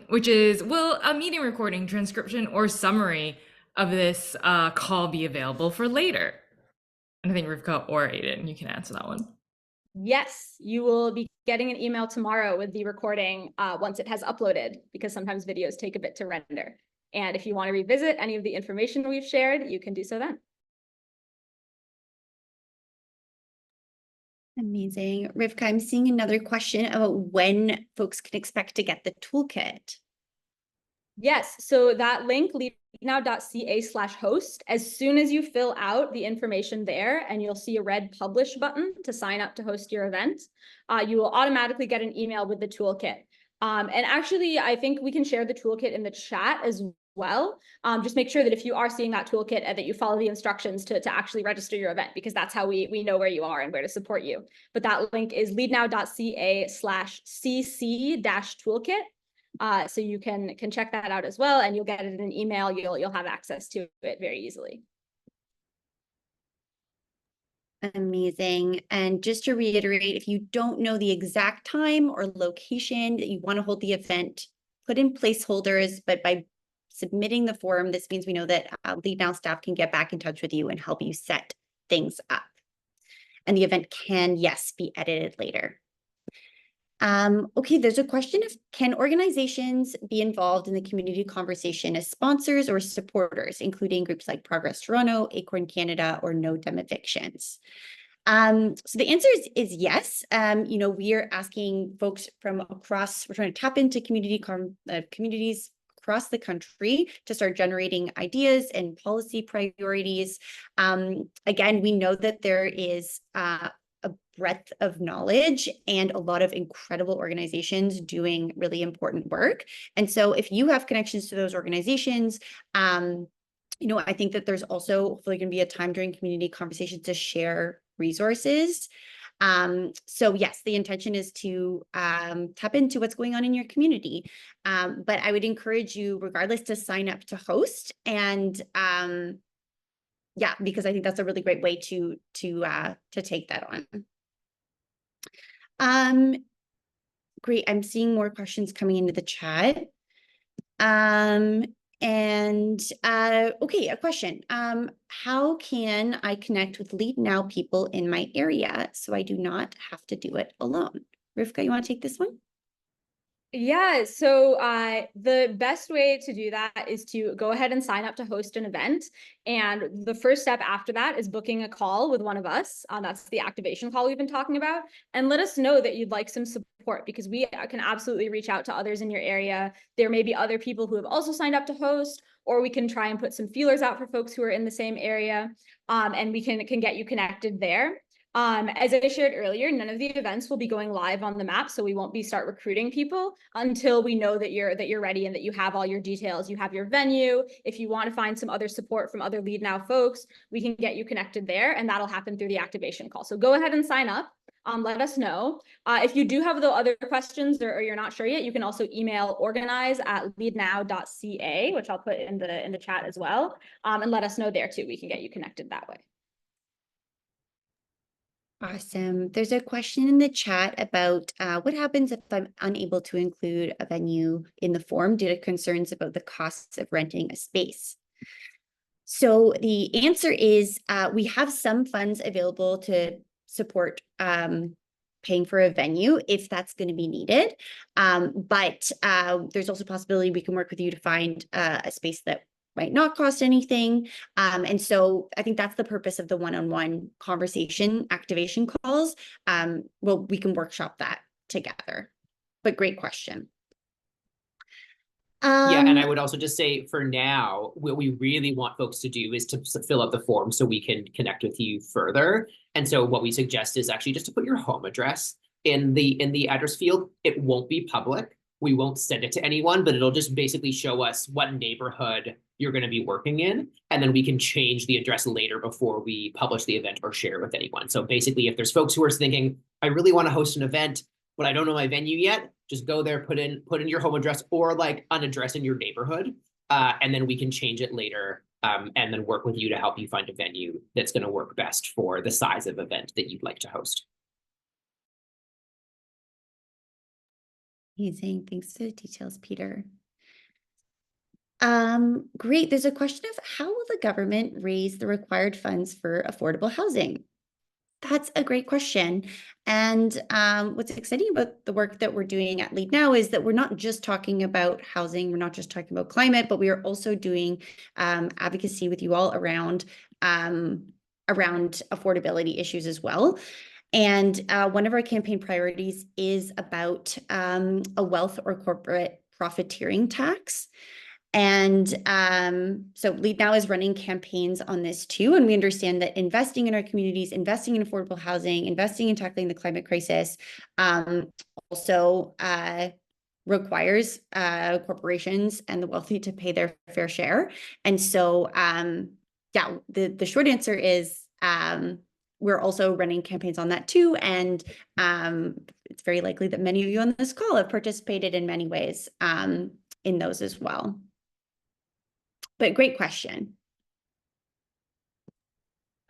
which is, will a meeting recording, transcription, or summary of this call be available for later? And I think Rivka or Aiden, you can answer that one. Yes, you will be getting an email tomorrow with the recording once it has uploaded, because sometimes videos take a bit to render. And if you want to revisit any of the information we've shared, you can do so then. Amazing. Rivka, I'm seeing another question about when folks can expect to get the toolkit. Yes, so that link, leadnow.ca/host, as soon as you fill out the information there, and you'll see a red publish button to sign up to host your event, you will automatically get an email with the toolkit. And actually, I think we can share the toolkit in the chat as well. Just make sure that if you are seeing that toolkit, that you follow the instructions to actually register your event, because that's how we know where you are and where to support you. But that link is leadnow.ca/cc-toolkit. So you can check that out as well, and you'll get it in an email. You'll have access to it very easily. Amazing. And just to reiterate, if you don't know the exact time or location that you want to hold the event, put in placeholders, but by submitting the form, this means we know that Leadnow staff can get back in touch with you and help you set things up. And the event can, yes, be edited later. Okay, there's a question of, can organizations be involved in the community conversation as sponsors or supporters, including groups like Progress Toronto, Acorn Canada, or No Dumb Evictions? So the answer is yes. You know, we are asking folks from across, we're trying to tap into communities across the country to start generating ideas and policy priorities. Again, we know that there is a breadth of knowledge and a lot of incredible organizations doing really important work. And so if you have connections to those organizations, you know, I think that there's also hopefully going to be a time during community conversations to share resources. So yes, the intention is to tap into what's going on in your community. But I would encourage you, regardless, to sign up to host. And yeah, because I think that's a really great way to take that on. Great. I'm seeing more questions coming into the chat. Okay, a question. How can I connect with Leadnow people in my area so I do not have to do it alone? Rivka, you want to take this one? Yeah, so the best way to do that is to go ahead and sign up to host an event. And the first step after that is booking a call with one of us. That's the activation call we've been talking about. And let us know that you'd like some support, because we can absolutely reach out to others in your area. There may be other people who have also signed up to host, or we can try and put some feelers out for folks who are in the same area, and we can get you connected there. As I shared earlier, none of the events will be going live on the map, so we won't start recruiting people until we know that you're ready and that you have all your details. You have your venue. If you want to find some other support from other Leadnow folks, we can get you connected there, and that'll happen through the activation call. So go ahead and sign up. Let us know. If you do have the other questions or you're not sure yet, you can also email organize@leadnow.ca, which I'll put in the chat as well, and let us know there too. We can get you connected that way. Awesome. There's a question in the chat about what happens if I'm unable to include a venue in the form due to concerns about the costs of renting a space. So the answer is we have some funds available to support paying for a venue if that's going to be needed. But there's also a possibility we can work with you to find a space that might not cost anything. And so I think that's the purpose of the one-on-one conversation activation calls. Well, we can workshop that together, but great question. Yeah, and I would also just say for now, what we really want folks to do is to fill out the form so we can connect with you further. And so what we suggest is actually just to put your home address in the address field. It won't be public. We won't send it to anyone, but it'll just basically show us what neighborhood you're going to be working in. And then we can change the address later before we publish the event or share it with anyone. So basically, if there's folks who are thinking, I really want to host an event, but I don't know my venue yet, just go there, put in your home address or like an address in your neighborhood. And then we can change it later and then work with you to help you find a venue that's going to work best for the size of event that you'd like to host. Amazing. Thanks for the details, Peter. Great. There's a question of how will the government raise the required funds for affordable housing? That's a great question. And what's exciting about the work that we're doing at Leadnow is that we're not just talking about housing, we're not just talking about climate, but we are also doing advocacy with you all around affordability issues as well. And one of our campaign priorities is about a wealth or corporate profiteering tax. And so Leadnow is running campaigns on this too. And we understand that investing in our communities, investing in affordable housing, investing in tackling the climate crisis also requires corporations and the wealthy to pay their fair share. And so, yeah, the short answer is we're also running campaigns on that too. And it's very likely that many of you on this call have participated in many ways in those as well. But great question.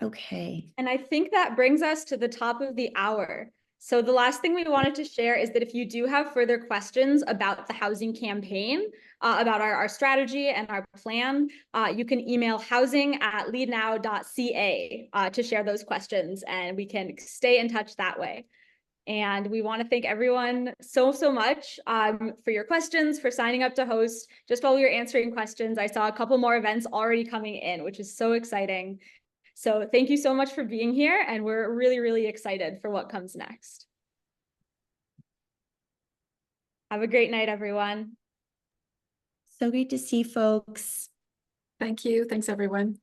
Okay. And I think that brings us to the top of the hour. So the last thing we wanted to share is that if you do have further questions about the housing campaign, about our strategy and our plan, you can email housing@leadnow.ca to share those questions, and we can stay in touch that way. And we want to thank everyone so much for your questions, for signing up to host. Just while we were answering questions, I saw a couple more events already coming in, which is so exciting. So thank you so much for being here, and we're really excited for what comes next. Have a great night, everyone. So great to see folks. Thank you. Thanks, everyone.